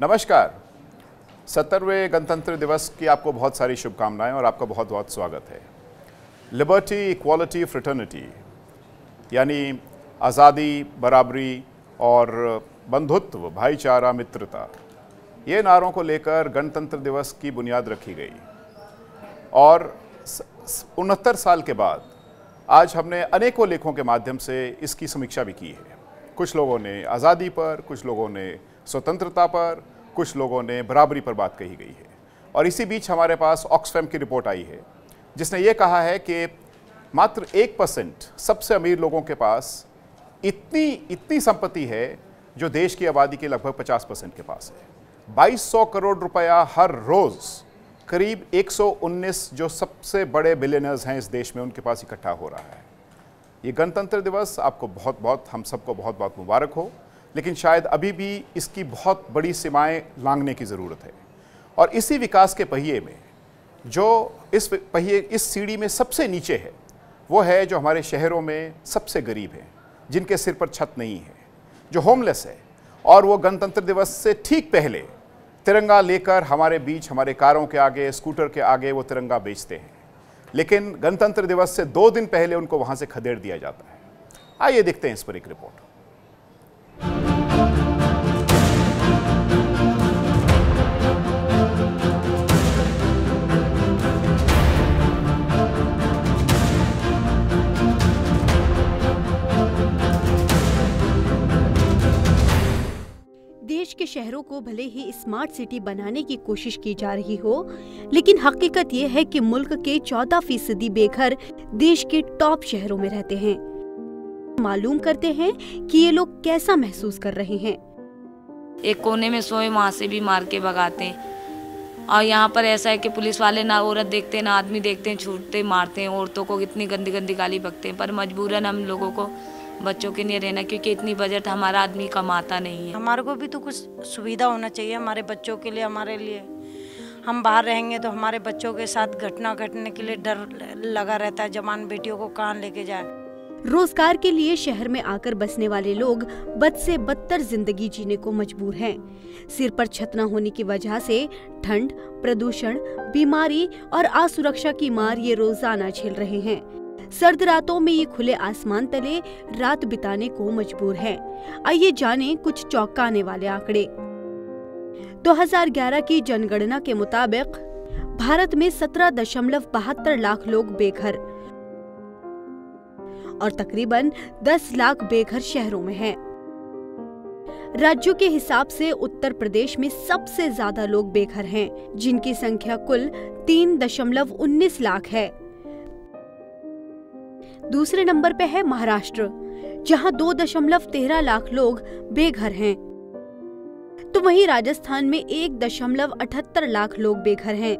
नमस्कार। 70वें गणतंत्र दिवस की आपको बहुत सारी शुभकामनाएं और आपका बहुत बहुत स्वागत है। लिबर्टी, इक्वालिटी, फ्रेटर्निटी यानी आज़ादी, बराबरी और बंधुत्व, भाईचारा, मित्रता, ये नारों को लेकर गणतंत्र दिवस की बुनियाद रखी गई और 69 साल के बाद आज हमने अनेकों लेखों के माध्यम से इसकी समीक्षा भी की है। कुछ लोगों ने आज़ादी पर, कुछ लोगों ने स्वतंत्रता पर, कुछ लोगों ने बराबरी पर बात कही गई है। और इसी बीच हमारे पास ऑक्सफैम की रिपोर्ट आई है जिसने ये कहा है कि मात्र 1% सबसे अमीर लोगों के पास इतनी संपत्ति है जो देश की आबादी के लगभग 50% के पास है। 2200 करोड़ रुपया हर रोज़ करीब 119 जो सबसे बड़े बिलियनर्स हैं इस देश में उनके पास इकट्ठा हो रहा है। ये गणतंत्र दिवस आपको बहुत बहुत, हम सबको बहुत बहुत मुबारक हो, लेकिन शायद अभी भी इसकी बहुत बड़ी सीमाएं लांघने की ज़रूरत है। और इसी विकास के पहिए में जो इस सीढ़ी में सबसे नीचे है वो है जो हमारे शहरों में सबसे गरीब हैं, जिनके सिर पर छत नहीं है, जो होमलेस है। और वो गणतंत्र दिवस से ठीक पहले तिरंगा लेकर हमारे बीच, हमारे कारों के आगे, स्कूटर के आगे वो तिरंगा बेचते हैं, लेकिन गणतंत्र दिवस से 2 दिन पहले उनको वहां से खदेड़ दिया जाता है। आइए देखते हैं इस पर एक रिपोर्ट। देश के शहरों को भले ही स्मार्ट सिटी बनाने की कोशिश की जा रही हो, लेकिन हकीकत ये है कि मुल्क के 14% बेघर देश के टॉप शहरों में रहते हैं। मालूम करते हैं कि ये लोग कैसा महसूस कर रहे हैं। एक कोने में सोए, वहाँ से भी मार के भगाते हैं। और यहाँ पर ऐसा है कि पुलिस वाले ना औरत देखते ना आदमी देखते हैं, छूटते मारते हैं। औरतों को कितनी गंदी गंदी गाली बकते हैं, पर मजबूरन हम लोगों को बच्चों के लिए रहना, क्योंकि इतनी बजट हमारा आदमी कमाता नहीं है। हमारे को भी तो कुछ सुविधा होना चाहिए हमारे बच्चों के लिए, हमारे लिए। हम बाहर रहेंगे तो हमारे बच्चों के साथ घटना घटने के लिए डर लगा रहता है, जवान बेटियों को कहाँ लेके जाए। रोजगार के लिए शहर में आकर बसने वाले लोग बद से बदतर जिंदगी जीने को मजबूर हैं। सिर पर छत न होने की वजह से ठंड, प्रदूषण, बीमारी और असुरक्षा की मार ये रोजाना झेल रहे हैं। सर्द रातों में ये खुले आसमान तले रात बिताने को मजबूर हैं। आइए जानें कुछ चौंकाने वाले आंकड़े। 2011 की जनगणना के मुताबिक भारत में 17.72 लाख लोग बेघर और तकरीबन 10 लाख बेघर शहरों में हैं। राज्यों के हिसाब से उत्तर प्रदेश में सबसे ज्यादा लोग बेघर हैं, जिनकी संख्या कुल 3.19 लाख है। दूसरे नंबर पे है महाराष्ट्र, जहां 2.13 लाख लोग बेघर हैं। तो वहीं राजस्थान में 1.78 लाख लोग बेघर हैं।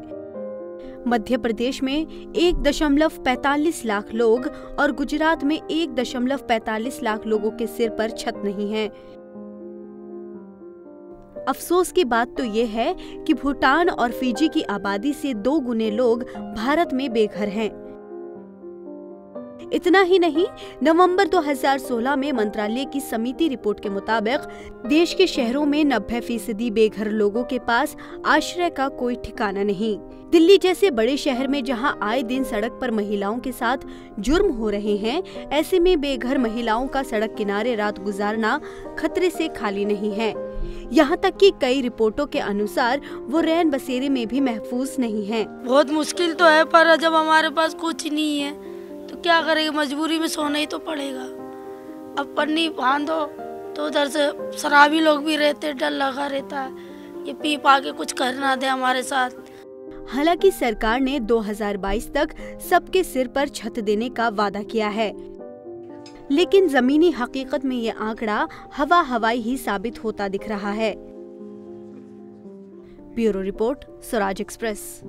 मध्य प्रदेश में 1.45 लाख लोग और गुजरात में 1.45 लाख लोगों के सिर पर छत नहीं है। अफसोस की बात तो ये है कि भूटान और फिजी की आबादी से 2 गुने लोग भारत में बेघर हैं। इतना ही नहीं, नवंबर 2016 में मंत्रालय की समिति रिपोर्ट के मुताबिक देश के शहरों में 90% बेघर लोगों के पास आश्रय का कोई ठिकाना नहीं। दिल्ली जैसे बड़े शहर में जहां आए दिन सड़क पर महिलाओं के साथ जुर्म हो रहे हैं, ऐसे में बेघर महिलाओं का सड़क किनारे रात गुजारना खतरे से खाली नहीं है। यहाँ तक कि कई रिपोर्टों के अनुसार वो रैन बसेरे में भी महफूज नहीं है। बहुत मुश्किल तो है, पर जब हमारे पास कुछ नहीं है तो क्या करेंगे, मजबूरी में सोना ही तो पड़ेगा। अब पन्नी बांधो तो उधर से शराबी लोग भी रहते, डर लगा रहता है ये पी पा के कुछ कर ना दे हमारे साथ। हालांकि सरकार ने 2022 तक सबके सिर पर छत देने का वादा किया है, लेकिन जमीनी हकीकत में ये आंकड़ा हवाई ही साबित होता दिख रहा है। Bureau report, Swaraj express.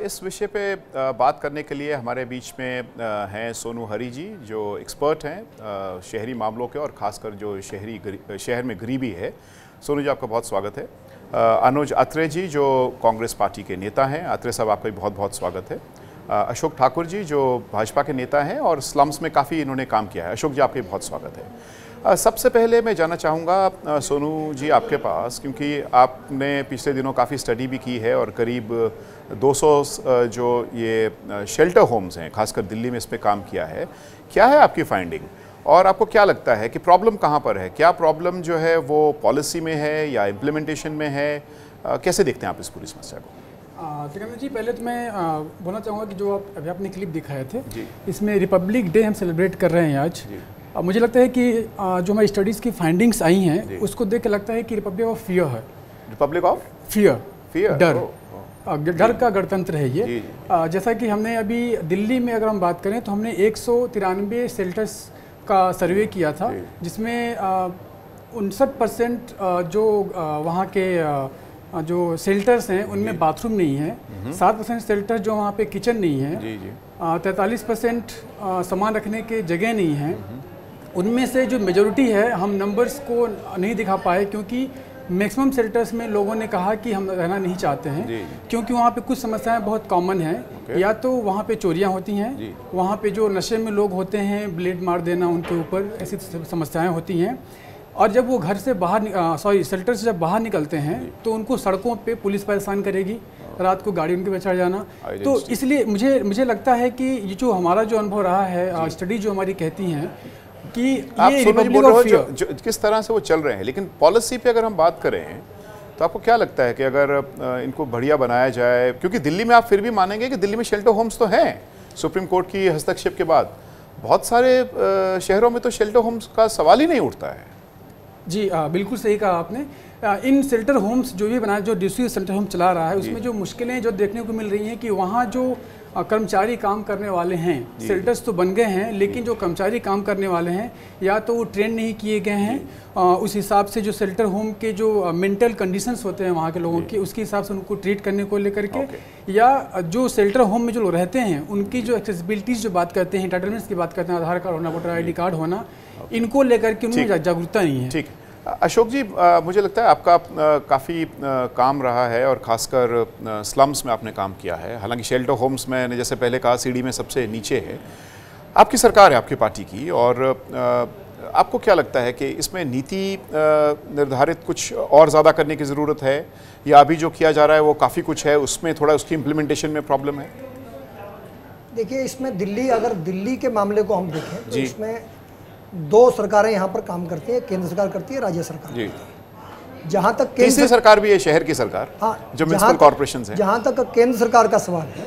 इस विषय पे बात करने के लिए हमारे बीच में हैं सोनू हरी जी, जो एक्सपर्ट हैं शहरी मामलों के और ख़ासकर जो शहर में गरीबी है। सोनू जी, आपका बहुत स्वागत है। अनुज अत्रे जी, जो कांग्रेस पार्टी के नेता हैं, अत्रे साहब आपका भी बहुत बहुत स्वागत है। अशोक ठाकुर जी, जो भाजपा के नेता हैं और स्लम्स में काफ़ी इन्होंने काम किया है, अशोक जी आपका बहुत स्वागत है। सबसे पहले मैं जानना चाहूँगा सोनू जी आपके पास, क्योंकि आपने पिछले दिनों काफ़ी स्टडी भी की है और करीब 200 जो ये शेल्टर होम्स हैं खासकर दिल्ली में इस पे काम किया है। क्या है आपकी फाइंडिंग और आपको क्या लगता है कि प्रॉब्लम कहाँ पर है? क्या प्रॉब्लम जो है वो पॉलिसी में है या इम्प्लीमेंटेशन में है? कैसे देखते हैं आप इस पूरी समस्या को? सिकंदर जी, पहले तो मैं बोलना चाहूँगा कि जो अभी आपने क्लिप दिखाए थे, इसमें रिपब्लिक डे हम सेलिब्रेट कर रहे हैं आज। मुझे लगता है कि जो हमारी स्टडीज़ की फाइंडिंग्स आई हैं उसको देख के लगता है कि रिपब्लिक ऑफ फियर है। रिपब्लिक ऑफ फियर, डर, डर का गणतंत्र है ये। जैसा कि हमने अभी दिल्ली में अगर हम बात करें तो हमने 193 शेल्टर्स का सर्वे किया था, जिसमें 59% जो वहाँ के जो शेल्टर्स हैं उनमें बाथरूम नहीं है, 7% शेल्टर जो वहाँ पे किचन नहीं है, 43% सामान रखने के जगह नहीं है। उनमें से जो मेजॉरिटी है, हम नंबर्स को नहीं दिखा पाए क्योंकि मैक्सिमम शेल्टर्स में लोगों ने कहा कि हम रहना नहीं चाहते हैं, क्योंकि वहाँ पे कुछ समस्याएं बहुत कॉमन हैं। या तो वहाँ पे चोरियाँ होती हैं, वहाँ पे जो नशे में लोग होते हैं, ब्लेड मार देना उनके ऊपर, ऐसी समस्याएं होती हैं। और जब वो घर से बाहर शेल्टर से जब बाहर निकलते हैं तो उनको सड़कों पे पुलिस परेशान करेगी, रात को गाड़ी उनके पे चढ़ जाना। तो इसलिए मुझे लगता है कि ये जो हमारा जो अनुभव रहा है, स्टडी जो हमारी कहती हैं कि आप ये बोल रहे हो जो किस तरह से वो चल रहे हैं, लेकिन पॉलिसी पे अगर हम बात करें तो आपको क्या लगता है कि अगर इनको बढ़िया बनाया जाए, क्योंकि दिल्ली में आप फिर भी मानेंगे कि दिल्ली में शेल्टर होम्स तो हैं, सुप्रीम कोर्ट की हस्तक्षेप के बाद बहुत सारे शहरों में तो शेल्टर होम्स का सवाल ही नहीं उठता है। जी बिल्कुल सही कहा आपने। इन शेल्टर होम्स जो भी बनाया, जो डिस्ट्रिक्ट शेल्टर होम चला रहा है, उसमें जो मुश्किलें जो देखने को मिल रही हैं कि वहाँ जो कर्मचारी काम करने वाले हैं, शेल्टर्स तो बन गए हैं लेकिन जो कर्मचारी काम करने वाले हैं या तो वो ट्रेन नहीं किए गए हैं उस हिसाब से, जो शेल्टर होम के जो मेंटल कंडीशंस होते हैं वहाँ के लोगों के, उसके हिसाब से उनको ट्रीट करने को लेकर के, या जो शेल्टर होम में जो लोग रहते हैं उनकी जो एक्सेसिबिलिटीज़ जो बात करते हैं, एंटाइटलमेंट्स की बात करते हैं, आधार कार्ड होना, वोटर ID कार्ड होना, इनको लेकर के उनमें जागरूकता नहीं है। ठीक है अशोक जी, मुझे लगता है आपका काफ़ी काम रहा है और ख़ासकर स्लम्स में आपने काम किया है। हालांकि शेल्टर होम्स में जैसे पहले कहा सीढ़ी में सबसे नीचे है। आपकी सरकार है, आपकी पार्टी की, और आपको क्या लगता है कि इसमें नीति निर्धारित कुछ और ज़्यादा करने की ज़रूरत है, या अभी जो किया जा रहा है वो काफ़ी कुछ है, उसमें थोड़ा उसकी इम्प्लीमेंटेशन में प्रॉब्लम है? देखिए, इसमें अगर दिल्ली के मामले को हम देखें तो इसमें दो सरकारें यहाँ पर काम करती हैं, केंद्र सरकार करती है, राज्य सरकार जी। जहाँ तक केंद्र सरकार भी है, शहर की सरकार, हाँ, जो म्युनिसिपल कॉर्पोरेशन है। जहाँ तक केंद्र सरकार का सवाल है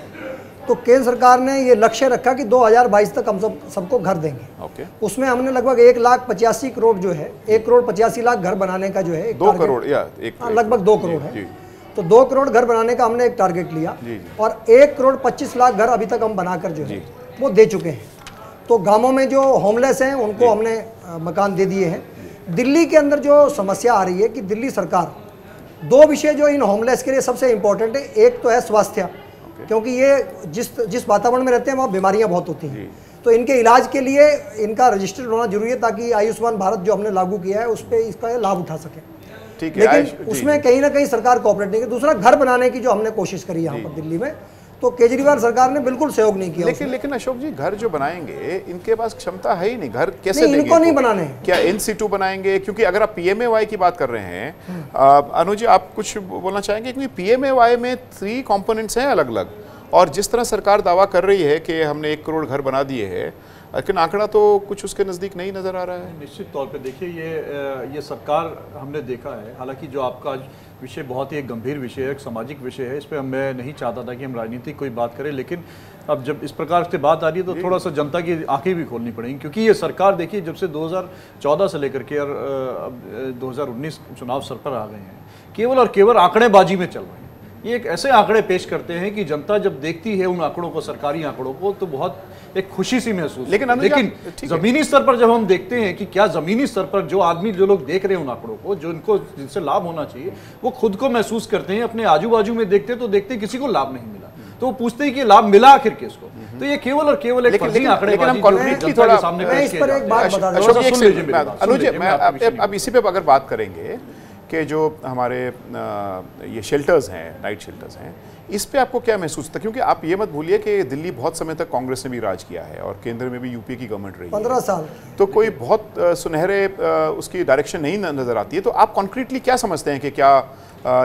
तो केंद्र सरकार ने ये लक्ष्य रखा कि 2022 तक हम सबको घर देंगे। उसमें हमने लगभग 1,85,00,000 जो है, 1,85,00,000 घर बनाने का जो है 2 करोड़ या लगभग 2 करोड़ है, तो 2 करोड़ घर बनाने का हमने एक टारगेट लिया और 1,25,00,000 घर अभी तक हम बनाकर जो है वो दे चुके हैं। तो गांवों में जो होमलेस हैं उनको हमने मकान दे दिए हैं। दिल्ली के अंदर जो समस्या आ रही है कि दिल्ली सरकार, दो विषय जो इन होमलेस के लिए सबसे इम्पोर्टेंट है, एक तो है स्वास्थ्य, क्योंकि ये जिस वातावरण में रहते हैं वहाँ बीमारियाँ बहुत होती हैं, तो इनके इलाज के लिए इनका रजिस्टर्ड होना जरूरी है ताकि आयुष्मान भारत जो हमने लागू किया है उस पर इसका लाभ उठा सके। लेकिन उसमें कहीं ना कहीं सरकार कोऑपरेट नहीं की। दूसरा, घर बनाने की जो हमने कोशिश करी यहाँ पर दिल्ली में, तो केजरीवाल सरकार ने बिल्कुल सहयोग नहीं किया। लेकिन अशोक जी, घर जो बनाएंगे इनके पास क्षमता है ही नहीं, घर कैसे देंगे? इनको नहीं बनाने, क्या इन सिटू बनाएंगे? क्योंकि अगर आप PMAY की बात कर रहे हैं, अनु जी आप कुछ बोलना चाहेंगे? क्योंकि PMAY में 3 कंपोनेंट्स हैं अलग अलग, और जिस तरह सरकार दावा कर रही है कि हमने 1 करोड़ घर बना दिए हैं, लेकिन आंकड़ा तो कुछ उसके नज़दीक नहीं नज़र आ रहा है। निश्चित तौर पे देखिए, ये सरकार हमने देखा है, हालांकि जो आपका विषय बहुत ही एक गंभीर विषय है, एक सामाजिक विषय है, इस पर मैं नहीं चाहता था कि हम राजनीतिक कोई बात करें, लेकिन अब जब इस प्रकार से बात आ रही है तो थोड़ा सा जनता की आंखें भी खोलनी पड़ेंगी, क्योंकि ये सरकार देखिए जब से 2014 से लेकर के और 2019 चुनाव सर पर आ गए हैं, केवल और केवल आंकड़ेबाजी में चल रहे हैं। ये एक ऐसे आंकड़े पेश करते हैं कि जनता जब देखती है उन आंकड़ों को, सरकारी आंकड़ों को, तो बहुत एक खुशी सी महसूस। लेकिन जमीनी स्तर पर जब हम देखते हैं कि क्या जमीनी स्तर पर जो आदमी, जो लोग देख रहे हैं उन आंकड़ों को, जो इनको जिनसे लाभ होना चाहिए, वो खुद को महसूस करते हैं, अपने आजू बाजू में देखते तो देखते किसी को लाभ नहीं मिला, तो वो पूछते हैं कि लाभ मिला आखिर किसको। तो ये केवल और केवल एक फर्जी आंकड़ेबाजी सामने पेश किया जाता है। अनुज, अब इसी पे अगर बात करेंगे कि जो हमारे ये शेल्टर्स हैं, नाइट शेल्टर्स हैं, इस पे आपको क्या महसूस होता है? क्योंकि आप ये मत भूलिए कि दिल्ली बहुत समय तक कांग्रेस ने भी राज किया है और केंद्र में भी यूपी की गवर्नमेंट रही 15 साल। तो कोई बहुत सुनहरे उसकी डायरेक्शन नहीं नजर आती है। तो आप कॉन्क्रीटली क्या समझते हैं कि क्या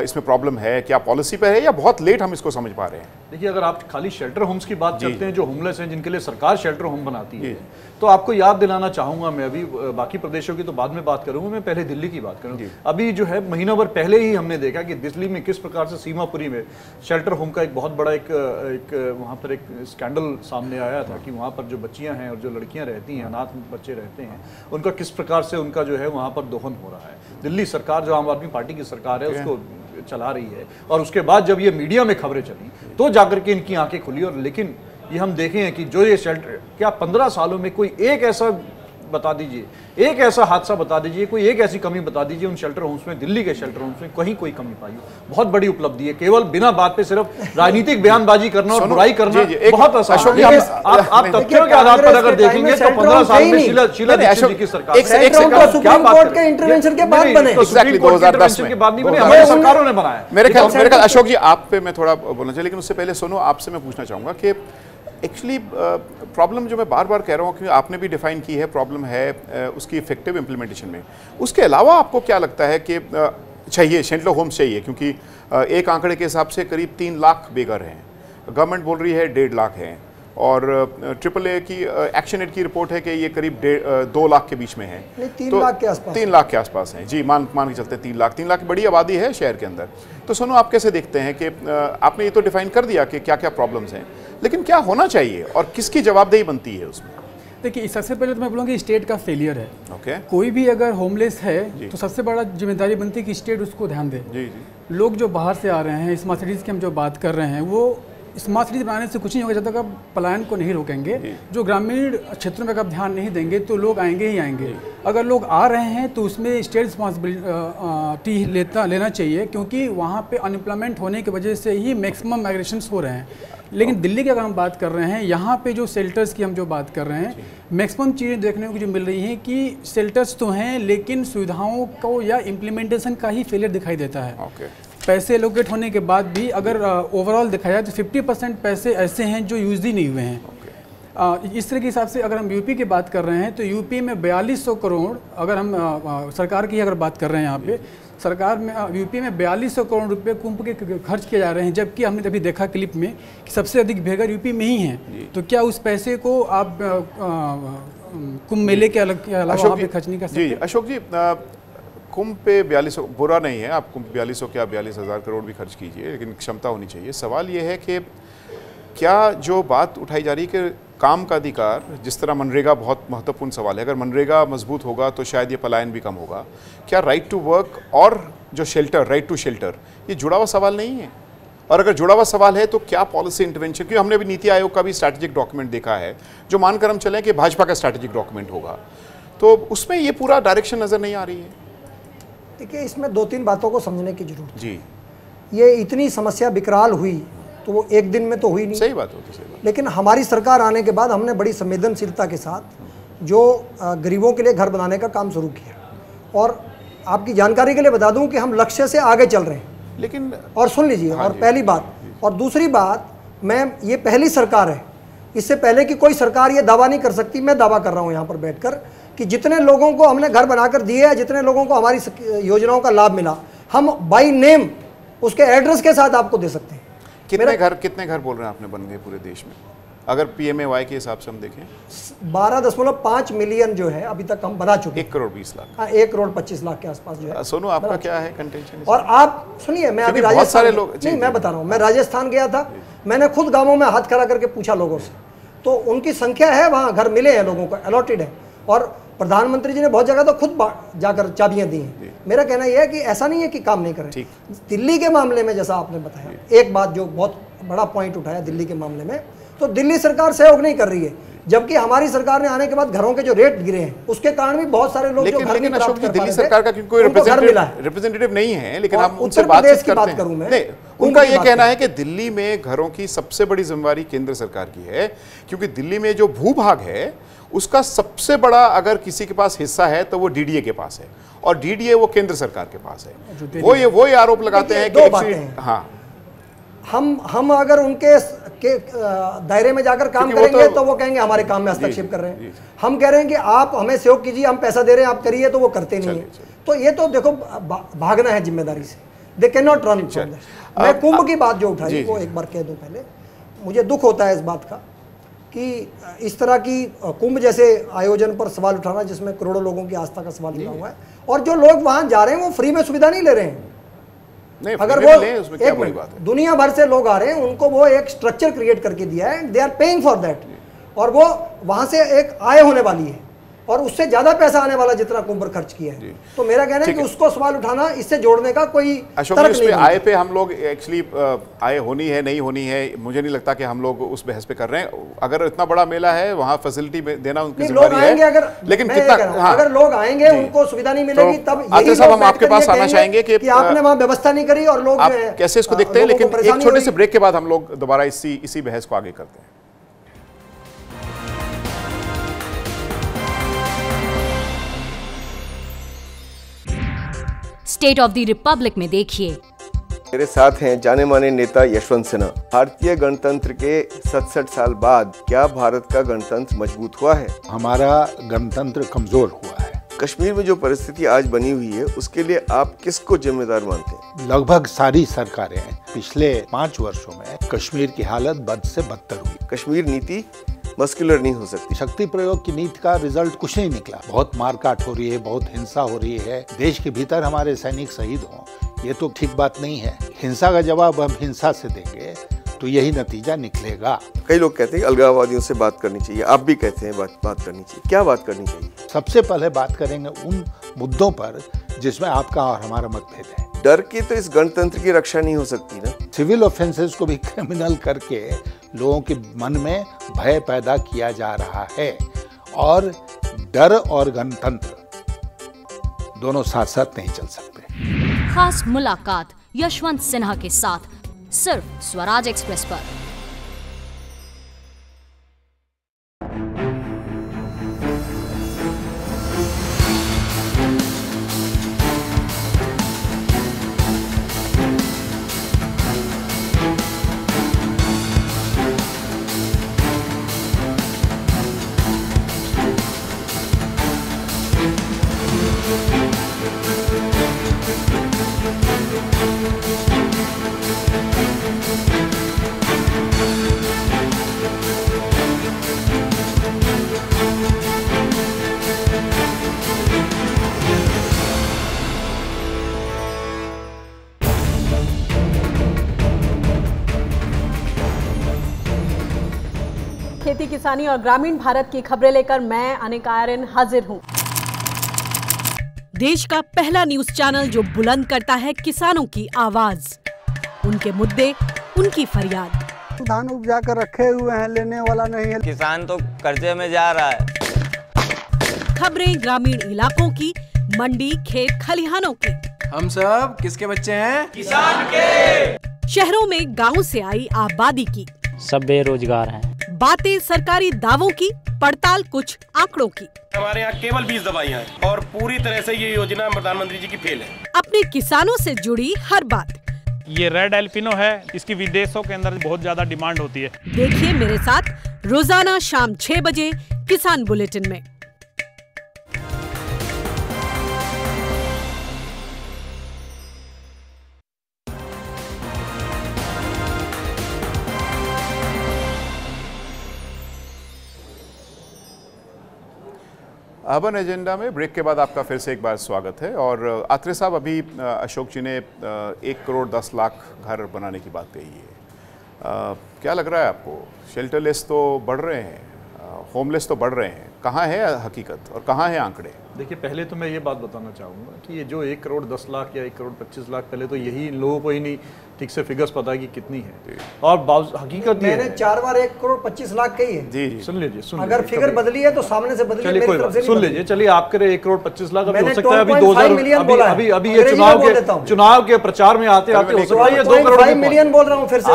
इसमें प्रॉब्लम है, क्या पॉलिसी पे है, या बहुत लेट हम इसको समझ पा रहे हैं? देखिए, अगर आप खाली शेल्टर होम्स की बात करते हैं, जो होमलेस हैं, जिनके लिए सरकार शेल्टर होम बनाती है, तो आपको याद दिलाना चाहूंगा मैं, अभी बाकी प्रदेशों की तो बाद में बात करूंगा, मैं पहले दिल्ली की बात करूंगा। अभी जो है महीना भर पहले ही हमने देखा कि दिल्ली में किस प्रकार से सीमापुरी में शेल्टर होम का एक बहुत बड़ा एक वहाँ पर एक स्कैंडल सामने आया था कि वहाँ पर जो बच्चियाँ हैं और जो लड़कियाँ रहती हैं, अनाथ बच्चे रहते हैं, उनका किस प्रकार से उनका जो है वहाँ पर दोहन हो रहा है। दिल्ली सरकार, जो आम आदमी पार्टी की सरकार है, उसको चला रही है, और उसके बाद जब ये मीडिया में खबरें चली तो जाकर के इनकी आंखें खुली। और लेकिन ये हम देखें हैं कि जो ये शेल्टर, क्या 15 सालों में कोई एक ऐसा बता दीजिए, एक ऐसा हादसा बता दीजिए, कोई एक ऐसी कमी बता दीजिए उन शेल्टर होम्स में, दिल्ली के शेल्टर होम्स में कहीं कोई कमी पाई हो। बहुत बड़ी उपलब्धि है। केवल बिना बात पे सिर्फ राजनीतिक बयानबाजी करना और बुराई करना बहुत आसान है। आप तथ्यों के आधार पर अगर देखेंगे तो 15 साल में शीला दीक्षित जी की सरकार, सुप्रीम कोर्ट के इंटरवेंशन के बाद बने, 2010 के बाद नहीं बने, हमारी सरकारों ने बनाया। मेरे ख्याल अशोक जी आप पे मैं थोड़ा बोलना चाहिए, लेकिन उससे पहले सोनू आपसे मैं पूछना चाहूंगा कि एक्चुअली प्रॉब्लम जो मैं बार बार कह रहा हूँ कि आपने भी डिफाइन की है, प्रॉब्लम है उसकी इफेक्टिव इम्प्लीमेंटेशन में। उसके अलावा आपको क्या लगता है कि चाहिए शेल्टर होम्स चाहिए? क्योंकि एक आंकड़े के हिसाब से करीब 3 लाख बेघर हैं, गवर्नमेंट बोल रही है 1.5 लाख हैं, और AAA की एक्शन एड की रिपोर्ट है कि ये करीब 2 लाख के बीच में है। 3 लाख के आसपास, 3 लाख के आसपास हैं जी, मान के चलते 3 लाख की बड़ी आबादी है शहर के अंदर। तो सोनू, आप कैसे देखते हैं कि आपने ये तो डिफाइन कर दिया कि क्या क्या प्रॉब्लम्स हैं, लेकिन क्या होना चाहिए और किसकी जवाबदेही बनती है उसमें? देखिए, सबसे पहले तो मैं बोलूँगा कि स्टेट का फेलियर है। ओके। कोई भी अगर होमलेस है तो सबसे बड़ा जिम्मेदारी बनती है कि स्टेट उसको ध्यान दे। जी। लोग जो बाहर से आ रहे हैं, स्मार्ट सिटीज़ की हम जो बात कर रहे हैं, वो स्मार्ट सिटीज बनाने से कुछ नहीं होगा जब तक आप पलायन को नहीं रोकेंगे। जो ग्रामीण क्षेत्रों में अगर आप ध्यान नहीं देंगे तो लोग आएंगे ही आएंगे। अगर लोग आ रहे हैं तो उसमें स्टेट रिस्पॉन्सिबिलिटी लेना चाहिए, क्योंकि वहाँ पे अनएम्प्लॉयमेंट होने की वजह से ही मैक्सिमम माइग्रेशंस हो रहे हैं। लेकिन दिल्ली की अगर हम बात कर रहे हैं, यहाँ पे जो शेल्टर्स की हम जो बात कर रहे हैं, मैक्सिमम चीज़ें देखने को जो मिल रही हैं कि शेल्टर्स तो हैं, लेकिन सुविधाओं को या इम्प्लीमेंटेशन का ही फेलियर दिखाई देता है। पैसे एलोकेट होने के बाद भी अगर ओवरऑल देखा जाए तो 50% पैसे ऐसे हैं जो यूज ही नहीं हुए हैं। इस तरह के हिसाब से अगर हम यूपी की बात कर रहे हैं तो यूपी में 4200 करोड़, अगर हम सरकार की अगर बात कर रहे हैं यहाँ पे, सरकार में यूपी में 4200 करोड़ रुपए कुंभ के खर्च किए जा रहे हैं, जबकि हमने अभी देखा क्लिप में कि सबसे अधिक बेघर यूपी में ही हैं। तो क्या उस पैसे को आप कुंभ मेले के अलावा वहाँ पे खर्च नहीं कर सकते? अशोक जी, कुंभ पे 4200 बुरा नहीं है, आप कुंभ 4200 क्या 42,000 करोड़ भी खर्च कीजिए, लेकिन क्षमता होनी चाहिए। सवाल ये है कि क्या जो बात उठाई जा रही है कि काम का अधिकार, जिस तरह मनरेगा बहुत महत्वपूर्ण सवाल है, अगर मनरेगा मजबूत होगा तो शायद ये पलायन भी कम होगा। क्या राइट टू वर्क और जो शेल्टर, राइट टू शेल्टर, ये जुड़ा हुआ सवाल नहीं है? और अगर जुड़ा हुआ सवाल है तो क्या पॉलिसी इंटरवेंशन? क्योंकि हमने अभी नीति आयोग का भी स्ट्रैटेजिक डॉक्यूमेंट देखा है, जो मानकर हम चलें कि भाजपा का स्ट्रैटेजिक डॉक्यूमेंट होगा, तो उसमें ये पूरा डायरेक्शन नजर नहीं आ रही है। देखिए, इसमें 2-3 बातों को समझने की जरूरत है। जी, ये इतनी समस्या विकराल हुई तो वो एक दिन में तो हुई नहीं। सही बात होती, सही बात। लेकिन हमारी सरकार आने के बाद हमने बड़ी संवेदनशीलता के साथ जो गरीबों के लिए घर बनाने का काम शुरू किया। और आपकी जानकारी के लिए बता दूं कि हम लक्ष्य से आगे चल रहे हैं। लेकिन और सुन लीजिए, और पहली बात, और दूसरी बात, मैं ये पहली सरकार है, इससे पहले की कोई सरकार ये दावा नहीं कर सकती, मैं दावा कर रहा हूँ यहाँ पर बैठकर, कि जितने लोगों को हमने घर बनाकर दिए, जितने लोगों को हमारी योजनाओं का लाभ मिला, हम बाय नेम उसके एड्रेस के साथ आपको दे सकते हैं। कितने घर बोल रहे हैं आपने बन गए पूरे देश में? अगर PMAY के हिसाब से हम देखें 12.5 मिलियन जो है अभी तक हम बना चुके हैं। 1 करोड़ 20 लाख। हाँ, 1 करोड़ 25 लाख के आसपास जो है। सोनू, आपका क्या है कंटेंशन? और आप सुनिए, मैं अभी राजस्थान, नहीं मैं बता रहा हूँ, मैं राजस्थान गया था, मैंने खुद गाँवों में हाथ खड़ा करके पूछा लोगों से, तो उनकी संख्या है, वहाँ घर मिले हैं लोगों को, अलॉटेड है। और प्रधानमंत्री जी ने बहुत जगह तो खुद जाकर चाबियां दी हैं। मेरा कहना यह है कि ऐसा नहीं है कि काम नहीं कर रहे। दिल्ली के मामले में जैसा आपने बताया, एक बात जो बहुत बड़ा पॉइंट उठाया दिल्ली के मामले में, तो दिल्ली सरकार सहयोग नहीं कर रही है, जबकि हमारी सरकार ने आने के बाद घरों के जो रेट गिरे हैं उसके कारण भी बहुत सारे लोग जो घर नहीं प्राप्त कर पा रहे थे, दिल्ली सरकार का कोई रिप्रेजेंटेटिव नहीं है, लेकिन हम उनसे बातचीत करते हैं। उनका ये कहना है कि दिल्ली में घरों की सबसे बड़ी जिम्मेवारी केंद्र सरकार की है, क्योंकि दिल्ली में जो भूभाग है उसका सबसे बड़ा अगर किसी के पास हिस्सा है तो वो DDA के पास है, और DDA वो केंद्र सरकार के पास है। वो ये आरोप लगाते हैं कि दो बातें हैं। हाँ, हम अगर उनके दायरे में जाकर काम करेंगे तो वो कहेंगे हमारे काम में हस्तक्षेप कर रहे हैं। हम कह रहे हैं कि आप हमें सहयोग कीजिए, हम पैसा दे रहे हैं, आप करिए, तो वो करते नहीं है। तो ये तो देखो भागना है जिम्मेदारी से, they can not run from that. मैं कुंभ की बात जो उठाई वो एक बार कह दूं पहले, मुझे दुख होता है इस बात का कि इस तरह की कुंभ जैसे आयोजन पर सवाल उठाना जिसमें करोड़ों लोगों की आस्था का सवाल उठा हुआ है, और जो लोग वहां जा रहे हैं वो फ्री में सुविधा नहीं ले रहे हैं। नहीं, अगर वो एक मिनट, दुनिया भर से लोग आ रहे हैं, उनको वो एक स्ट्रक्चर क्रिएट करके दिया है, they are paying for that, और वो वहां से एक आय होने वाली है और उससे ज्यादा पैसा आने वाला जितना कुंभ पर खर्च किया है। तो मेरा कहना है कि उसको सवाल उठाना, इससे जोड़ने का कोई तर्क नहीं है। आय पे हम लोग एक्चुअली आय होनी है नहीं होनी है, मुझे नहीं लगता कि हम लोग उस बहस पे कर रहे हैं। अगर इतना बड़ा मेला है वहाँ फैसिलिटी देना उनकी जिम्मेदारी है, अगर लेकिन कितना अगर लोग आएंगे उनको सुविधा नहीं मिलेगी, तब साहब हम आपके पास आना चाहेंगे कि आपने वहाँ व्यवस्था नहीं करी और लोग कैसे इसको देखते हैं। लेकिन एक छोटे से ब्रेक के बाद हम लोग दोबारा इसी बहस को आगे करते हैं। स्टेट ऑफ द रिपब्लिक में देखिए। मेरे साथ हैं जाने माने नेता यशवंत सिन्हा। भारतीय गणतंत्र के 67 साल बाद क्या भारत का गणतंत्र मजबूत हुआ है? हमारा गणतंत्र कमजोर हुआ है। कश्मीर में जो परिस्थिति आज बनी हुई है उसके लिए आप किसको जिम्मेदार मानते हैं? लगभग सारी सरकारें पिछले 5 वर्षों में कश्मीर की हालत बद से बदतर हुई। कश्मीर नीति मस्कुलर नहीं हो सकती। शक्ति प्रयोग की नीति का रिजल्ट कुछ नहीं निकला। बहुत मारकाट हो रही है, बहुत हिंसा हो रही है, देश के भीतर हमारे सैनिक शहीद हों, ये तो ठीक बात नहीं है। हिंसा का जवाब हम हिंसा से देंगे तो यही नतीजा निकलेगा। कई लोग कहते हैं अलगाववादियों से बात करनी चाहिए, आप भी कहते हैं बात करनी चाहिए। क्या बात करनी चाहिए? सबसे पहले बात करेंगे उन मुद्दों पर जिसमें आपका और हमारा मतभेद है। डर की तो इस गणतंत्र की रक्षा नहीं हो सकती ना। सिविल ऑफेंसेस को भी क्रिमिनल करके लोगों के मन में भय पैदा किया जा रहा है, और डर और गणतंत्र दोनों साथ साथ नहीं चल सकते। खास मुलाकात यशवंत सिन्हा के साथ सिर्फ स्वराज एक्सप्रेस पर। खेती किसानी और ग्रामीण भारत की खबरें लेकर मैं अनिका आर्यन हाजिर हूं। देश का पहला न्यूज चैनल जो बुलंद करता है किसानों की आवाज, उनके मुद्दे, उनकी फरियाद। धान उपजा कर रखे हुए हैं, लेने वाला नहीं है। किसान तो कर्जे में जा रहा है। खबरें ग्रामीण इलाकों की, मंडी, खेत खलिहानों की। हम सब किसके बच्चे हैं? किसान के। शहरों में गांव से आई आबादी की। सब बेरोजगार हैं। बातें सरकारी दावों की, पड़ताल कुछ आंकड़ों की। हमारे यहाँ केवल 20 दवाइयाँ हैं और पूरी तरह से ये योजना प्रधानमंत्री जी की फेल है। अपने किसानों से जुड़ी हर बात। ये रेड एल्पिनो है, इसकी विदेशों के अंदर बहुत ज्यादा डिमांड होती है। देखिए मेरे साथ रोजाना शाम 6 बजे किसान बुलेटिन में। अर्बन एजेंडा में ब्रेक के बाद आपका फिर से एक बार स्वागत है। और आत्रे साहब, अभी अशोक जी ने 1 करोड़ 10 लाख घर बनाने की बात कही है। क्या लग रहा है आपको? शेल्टरलेस तो बढ़ रहे हैं, होमलेस तो बढ़ रहे हैं, कहाँ है हकीकत और कहाँ है आंकड़े? देखिए, पहले तो मैं ये बात बताना चाहूँगा कि ये जो 1 करोड़ 10 लाख या 1 करोड़ 25 लाख, पहले तो यही लोगों को ही नहीं ठीक से फिगर्स पता है कि कितनी है। और हकीकत मैंने 4 बार 1 करोड़ 25 लाख कही है। जी, सुन लीजिए, अगर फिगर बदली है तो सामने से बदली है, मेरी तरफ से सुन लीजिए। चलिए, आपके 1 करोड़ 25 लाख अभी हो सकता है, अभी 2000 अभी ये चुनाव के प्रचार में आते आते हो सकता है ये 2 करोड़ मिलियन बोल रहा हूँ फिर से।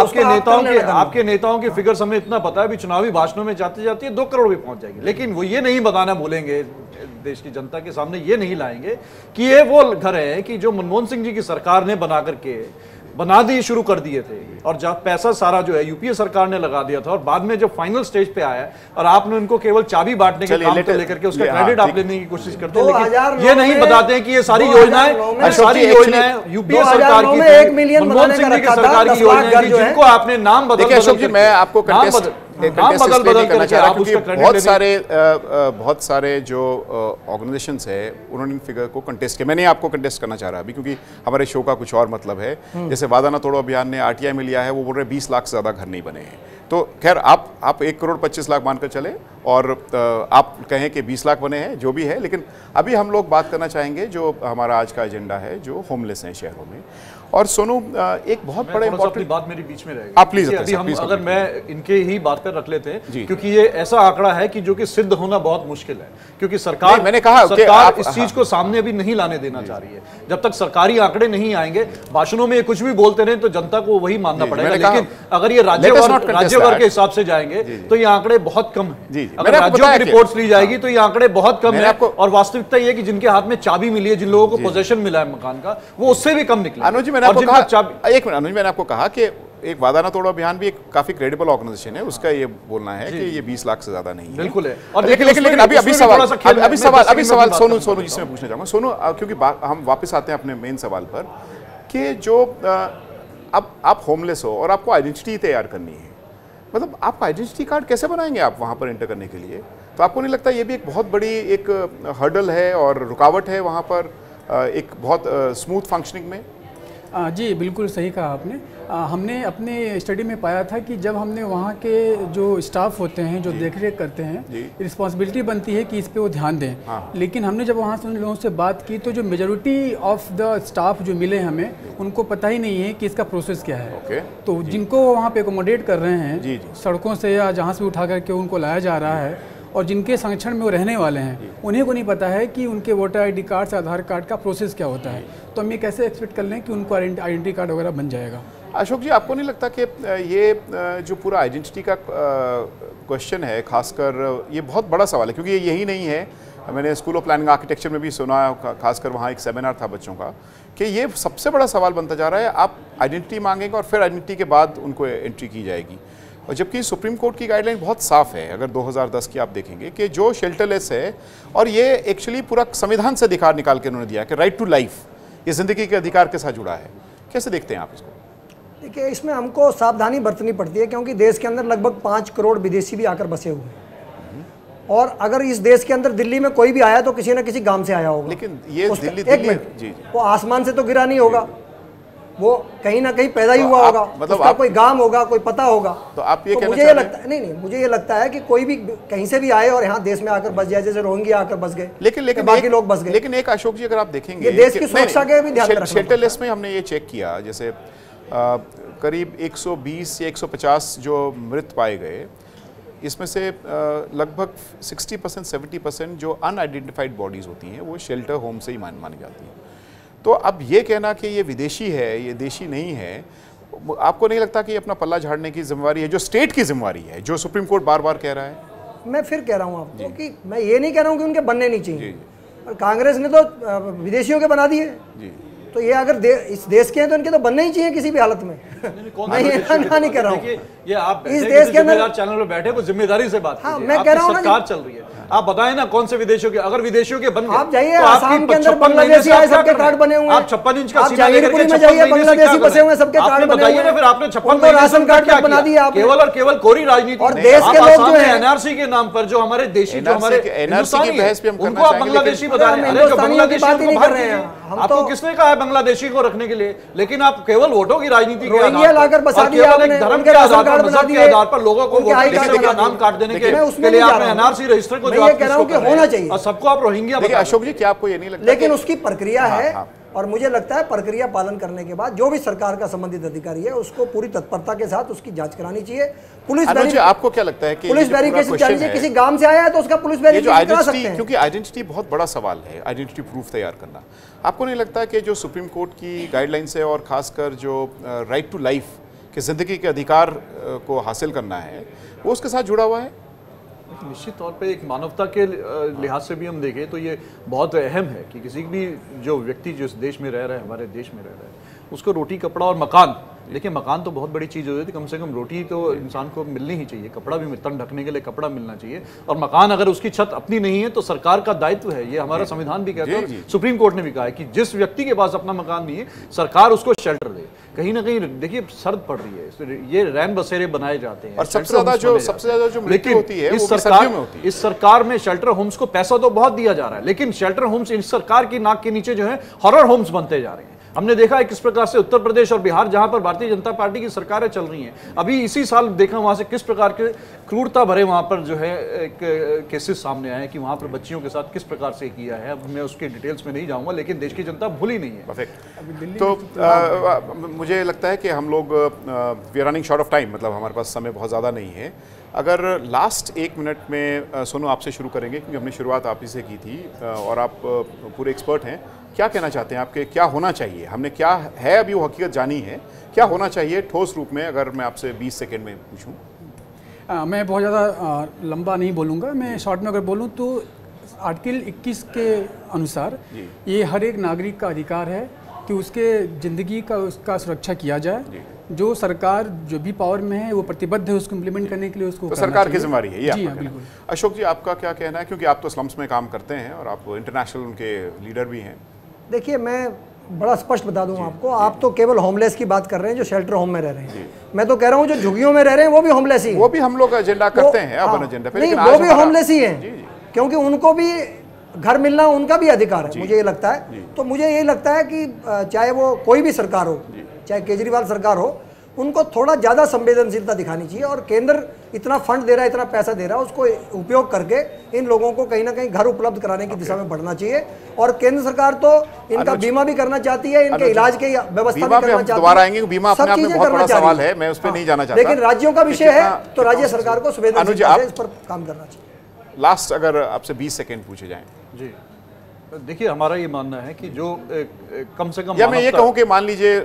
आपके नेताओं की फिगर्स हमें इतना पता है, अभी चुनावी भाषणों में जाते जाते 2 करोड़ भी पहुंच जाएगी। लेकिन वो ये नहीं बताना भूलेंगे, देश की जनता के सामने ये नहीं लाएंगे कि ये वो घर है कि जो मनमोहन सिंह जी की सरकार ने बना करके बना दिए, शुरू कर दिए थे, और जब पैसा सारा जो है यूपीए सरकार ने लगा दिया था, और बाद में जब फाइनल स्टेज पे आया और आपने उनको केवल चाबी बांटने के काम को लेकर के उसका क्रेडिट आप लेने की कोशिश करते हैं, लेकिन ये नहीं बताते हैं कि ये सारी योजनाएं यूपीए सरकार की, मनमोहन सिंह जी की सरकार की योजनाएं थी, जिनको आपने नाम बदल मैं आपको बहुत सारे जो ऑर्गेनाइजेशंस है उन्होंने इन फिगर को कंटेस्ट किया। मैं नहीं आपको कंटेस्ट करना चाह रहा अभी, क्योंकि हमारे शो का कुछ और मतलब है। जैसे वादा ना तोड़ो अभियान ने आरटीआई में लिया है, वो बोल रहे 20 लाख से ज़्यादा घर नहीं बने हैं। तो खैर आप 1 करोड़ 25 लाख मानकर चले और आप कहें कि 20 लाख बने हैं, जो भी है। लेकिन अभी हम लोग बात करना चाहेंगे जो हमारा आज का एजेंडा है, जो होमलेस हैं शहरों में। और सोनू, एक बहुत बड़े अपनी बात मेरी बीच में रहेगी, आप प्लीज अभी हम अगर मैं इनके ही बात पर रख लेते हैं, क्योंकि ये ऐसा आंकड़ा है कि जो कि सिद्ध होना बहुत मुश्किल है, क्योंकि सरकार, मैंने कहा सरकार इस चीज को सामने अभी नहीं लाने देना चाह रही है। जब तक सरकारी आंकड़े नहीं आएंगे, भाषणों में ये कुछ भी बोलते रहे तो जनता को वही मानना पड़ेगा। लेकिन अगर ये राज्यभर के हिसाब से जाएंगे तो ये आंकड़े बहुत कम है। अगर राज्यों की रिपोर्ट्स ली जाएगी तो ये आंकड़े बहुत कम है, और वास्तविकता ये कि जिनके हाथ में चाबी मिली है, जिन लोगों को पोजेशन मिला है मकान का, वो उससे भी कम निकला। एक मिनट अनुज, मैंने आपको कहा कि एक वादा ना तोड़ो अभियान भी एक काफी क्रेडिबल ऑर्गेनाइजेशन है, उसका ये बोलना है कि ये 20 लाख से ज्यादा नहीं है। बिल्कुल है। और लेकिन अभी सवाल सोनू जिसमें पूछना चाहूंगा, सोनू, क्योंकि हम वापस आते हैं अपने मेन सवाल पर कि जो अब आप होमलेस हो और आपको आइडेंटिटी तैयार करनी है, मतलब आप आइडेंटिटी कार्ड कैसे बनाएंगे आप वहाँ पर एंटर करने के लिए? तो आपको नहीं लगता ये भी एक बहुत बड़ी एक हर्डल है और रुकावट है वहाँ पर एक बहुत स्मूथ फंक्शनिंग में? जी बिल्कुल सही कहा आपने। हमने अपने स्टडी में पाया था कि जब हमने वहाँ के जो स्टाफ होते हैं, जो देखरेख करते हैं, रिस्पॉन्सिबिलिटी बनती है कि इस पे वो ध्यान दें। लेकिन हमने जब वहाँ से उन लोगों से बात की तो जो मेजॉरिटी ऑफ द स्टाफ जो मिले हमें, उनको पता ही नहीं है कि इसका प्रोसेस क्या है। तो जिनको वहाँ पे एकोमोडेट कर रहे हैं सड़कों से या जहाँ से उठा करके उनको लाया जा रहा है, और जिनके संरक्षण में वो रहने वाले हैं, उन्हें को नहीं पता है कि उनके वोटर आईडी कार्ड से आधार कार्ड का प्रोसेस क्या होता है। तो हम ये कैसे एक्सपेक्ट कर लें कि उनको आइडेंटिटी कार्ड वगैरह बन जाएगा? अशोक जी, आपको नहीं लगता कि ये जो पूरा आइडेंटिटी का क्वेश्चन है, खासकर ये बहुत बड़ा सवाल है, क्योंकि ये यही नहीं है। मैंने स्कूल ऑफ प्लानिंग आर्किटेक्चर में भी सुना, खासकर वहाँ एक सेमिनार था बच्चों का, कि ये सबसे बड़ा सवाल बनता जा रहा है। आप आइडेंटिटी मांगेंगे और फिर आइडेंटिटी के बाद उनको एंट्री की जाएगी। और जबकि सुप्रीम कोर्ट की गाइडलाइन बहुत साफ है, अगर 2010 की आप देखेंगे, कि जो शेल्टरलेस है, और ये एक्चुअली पूरा संविधान से अधिकार निकाल के उन्होंने दिया कि राइट टू लाइफ, ये जिंदगी के अधिकार के साथ जुड़ा है। कैसे देखते हैं आप इसको? देखिए, इसमें हमको सावधानी बरतनी पड़ती है, क्योंकि देश के अंदर लगभग 5 करोड़ विदेशी भी आकर बसे हुए हैं। और अगर इस देश के अंदर दिल्ली में कोई भी आया तो किसी न किसी गांव से आया होगा। लेकिन ये दिल्ली वो आसमान से तो गिरा नहीं होगा, वो कहीं ना कहीं पैदा ही हुआ होगा, मतलब कोई गांव होगा, कोई पता होगा। तो आप ये मुझे ये लगता है, नहीं, मुझे ये लगता है कि कोई भी कहीं से भी आए और यहाँ देश में आकर बस जाए, जैसे रोहिंग्या आकर बस गए, लेकिन बाकी लोग बस गए। लेकिन एक अशोक जी, अगर आप देखेंगे, ये देश की सुरक्षा के भी ध्यान रखना। शेल्टरलेस में हमने ये चेक किया, जैसे करीब 120 या 150 जो मृत पाए गए, इसमें से लगभग 60% 70% जो अनआइडेंटिफाइड बॉडीज होती हैं वो शेल्टर होम से ही मानी जाती हैं। तो अब ये कहना कि ये विदेशी है, ये देशी नहीं है, आपको नहीं लगता कि ये अपना पल्ला झाड़ने की जिम्मेवारी है, जो स्टेट की जिम्मेवारी है, जो सुप्रीम कोर्ट बार बार कह रहा है? मैं फिर कह रहा हूँ आपको कि मैं ये नहीं कह रहा हूँ कि उनके बनने नहीं चाहिए, और कांग्रेस ने तो विदेशियों के बना दिए, तो ये अगर इस देश के हैं तो इनके तो बनने ही चाहिए किसी भी हालत में। नहीं कह रहा हूँ, ये आप इस देश के अंदर चैनल पर बैठे वो जिम्मेदारी से बात कीजिए। मैं कह रहा हूँ सरकार चल रही है, आप बताएं ना कौन से विदेशियों के, अगर विदेशियों के बन गए, आप जाइए आसाम के अंदर बांग्लादेशी आए, सबके कार्ड बने हुए हैं। आप 56 इंच का सीना लेकर के जाइए, बांग्लादेशी बसे हुए सबके कार्ड बने हुए हैं। फिर आपने 56 राशन कार्ड क्या बना दिया आपने? केवल और केवल कोरी राजनीति। और देश के लोग जो है एनआरसी के नाम पर जो हमारे देशी, जो हमारे एनआरसी की बहस पे हम करना उनको आप बांग्लादेशी बता रहे हैं। बांग्लादेशी बात ही नहीं कर रहे हैं। आपको किसने कहा है बांग्लादेशी को रखने के लिए? लेकिन आप केवल वोटों की राजनीति के रोहिंग्या लाकर बसा दिया आपने, धर्म के आधार पर, मजहब के आधार पर लोगों को नाम काट देने के लिए आपने एनआरसी रजिस्टर को जो कह रहा हूं कि होना चाहिए, और सबको आप रोहिंग्या। देखिए अशोक जी, क्या आपको ये नहीं लगता? लेकिन उसकी प्रक्रिया है, और मुझे लगता है प्रक्रिया पालन करने के बाद जो भी सरकार का संबंधित अधिकारी है उसको पूरी तत्परता के साथ उसकी जांच करानी चाहिए। पुलिस आपको क्या लगता है कि पुलिस वेरिफिकेशन चाहिए? किसी गांव से आया है तो उसका पुलिस वेरिफिकेशन करा सकते हैं, क्योंकि आइडेंटिटी बहुत बड़ा सवाल है, आइडेंटिटी प्रूफ तैयार करना। आपको नहीं लगता कि जो सुप्रीम कोर्ट की गाइडलाइंस है, और खासकर जो राइट टू लाइफ के जिंदगी के अधिकार को हासिल करना है, वो उसके साथ जुड़ा हुआ है? निश्चित तौर पे एक मानवता के लिहाज से भी हम देखें तो ये बहुत अहम है कि किसी भी जो व्यक्ति जो इस देश में रह रहा है, हमारे देश में रह रहा है, उसको रोटी कपड़ा और मकान, देखिए मकान तो बहुत बड़ी चीज़ हो जाती है, कम से कम रोटी तो इंसान को मिलनी ही चाहिए, कपड़ा भी, तन ढकने के लिए कपड़ा मिलना चाहिए, और मकान अगर उसकी छत अपनी नहीं है तो सरकार का दायित्व है, ये हमारा संविधान भी कहता है, सुप्रीम कोर्ट ने भी कहा है कि जिस व्यक्ति के पास अपना मकान नहीं है सरकार उसको शेल्टर दे। कहीं ना कहीं देखिए सर्द पड़ रही है, ये रैन बसेरे बनाए जाते हैं, और सबसे ज्यादा जो मृत्यु होती है इस सरकार में शेल्टर होम्स को पैसा तो बहुत दिया जा रहा है, लेकिन शेल्टर होम्स इस सरकार की नाक के नीचे जो है हॉरर होम्स बनते जा रहे हैं। हमने देखा है किस प्रकार से उत्तर प्रदेश और बिहार, जहां पर भारतीय जनता पार्टी की सरकारें चल रही हैं, अभी इसी साल देखा वहां से किस प्रकार के क्रूरता भरे वहां पर जो है केसेस सामने आए कि वहां पर बच्चियों के साथ किस प्रकार से किया है। अब मैं उसके डिटेल्स में नहीं जाऊंगा, लेकिन देश की जनता भूली नहीं है। परफेक्ट। तो मुझे लगता है कि हम लोग we are running short of time, मतलब हमारे पास समय बहुत ज़्यादा नहीं है। अगर लास्ट 1 मिनट में सोनू आपसे शुरू करेंगे, क्योंकि हमने शुरुआत आप ही से की थी और आप पूरे एक्सपर्ट हैं, क्या कहना चाहते हैं आपके, क्या होना चाहिए? हमने क्या है अभी वो हकीकत जानी है, क्या होना चाहिए ठोस रूप में, अगर मैं आपसे 20 सेकंड में पूछूं? मैं बहुत ज़्यादा लंबा नहीं बोलूँगा, मैं शॉर्ट में अगर बोलूँ तो आर्टिकल 21 के अनुसार ये हर एक नागरिक का अधिकार है कि उसके ज़िंदगी का उसका सुरक्षा किया जाए। जो सरकार जो भी पावर में है वो प्रतिबद्ध है उसको इम्प्लीमेंट करने के लिए, उसको तो सरकार की जिम्मेदारी है ये। जी हाँ, बिल्कुल। अशोक जी, आपका क्या कहना है, क्योंकि आप तो स्लम्स में काम करते हैं और आप इंटरनेशनल उनके लीडर भी हैं? देखिए, मैं बड़ा स्पष्ट बता दूं आपको, आप तो केवल होमलेस की बात कर रहे हैं जो शेल्टर होम में रह रहे हैं। मैं तो कह रहा हूं जो झुग्गियों में रह रहे हैं वो भी होमलेस ही है। वो भी हम लोग एजेंडा करते हैं अपन एजेंडा पे, नहीं वो भी होमलेस ही है, क्योंकि उनको भी घर मिलना उनका भी अधिकार है, मुझे ये लगता है। तो मुझे ये लगता है कि चाहे वो कोई भी सरकार हो, चाहे केजरीवाल सरकार हो, उनको थोड़ा ज़्यादा संवेदनशीलता दिखानी चाहिए, और केंद्र इतना फंड दे रहा है, इतना पैसा दे रहा है, उसको उपयोग करके इन लोगों को कहीं ना कहीं घर उपलब्ध कराने की दिशा में बढ़ना चाहिए। और केंद्र सरकार तो इनका बीमा भी करना चाहती है, इनके इलाज की व्यवस्था भी करना चाहती है, बीमा अपने आप में बहुत बड़ा सवाल है, मैं उस पर नहीं जाना चाहता, लेकिन राज्यों का विषय है तो राज्य सरकार को संवेदनशीलता से इस पर काम करना चाहिए। लास्ट अगर आपसे 20 सेकेंड पूछे जाएं। जी देखिए, हमारा ये मानना है कि जो कम से कम, या मैं ये कहूं कि मान लीजिए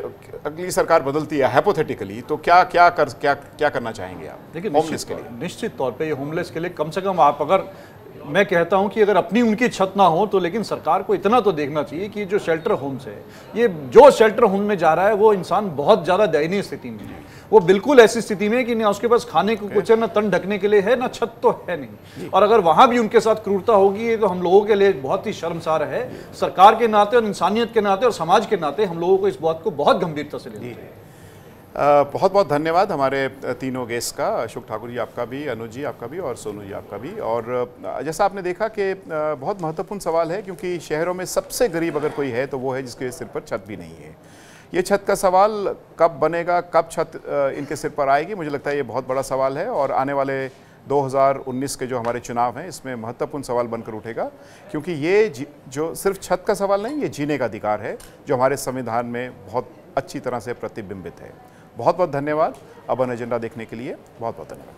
अगली सरकार बदलती है हाइपोथेटिकली, तो क्या करना चाहेंगे आप? देखिए, निश्चित तौर पे ये होमलेस के लिए कम से कम आप, अगर मैं कहता हूं कि अगर अपनी उनकी छत ना हो तो, लेकिन सरकार को इतना तो देखना चाहिए कि जो शेल्टर होम्स है, ये जो शेल्टर होम में जा रहा है वो इंसान बहुत ज़्यादा दयनीय स्थिति में है। वो बिल्कुल ऐसी स्थिति में कि ना उसके पास खाने को कुछ है, ना तन ढकने के लिए है, ना छत तो है नहीं। और अगर वहां भी उनके साथ क्रूरता होगी, ये तो हम लोगों के लिए बहुत ही शर्मसार है। सरकार के नाते और इंसानियत के नाते और समाज के नाते हम लोगों को इस बात को बहुत गंभीरता से लेना चाहिए। बहुत बहुत धन्यवाद हमारे तीनों गेस्ट का, अशोक ठाकुर जी आपका भी, अनुज जी आपका भी, और सोनू जी आपका भी। और जैसा आपने देखा कि बहुत महत्वपूर्ण सवाल है, क्योंकि शहरों में सबसे गरीब अगर कोई है तो वो है जिसके सिर पर छत भी नहीं है। ये छत का सवाल कब बनेगा, कब छत इनके सिर पर आएगी, मुझे लगता है ये बहुत बड़ा सवाल है, और आने वाले 2019 के जो हमारे चुनाव हैं इसमें महत्वपूर्ण सवाल बनकर उठेगा, क्योंकि ये जो सिर्फ छत का सवाल नहीं, ये जीने का अधिकार है जो हमारे संविधान में बहुत अच्छी तरह से प्रतिबिंबित है। बहुत बहुत धन्यवाद। अब एजेंडा देखने के लिए बहुत बहुत धन्यवाद।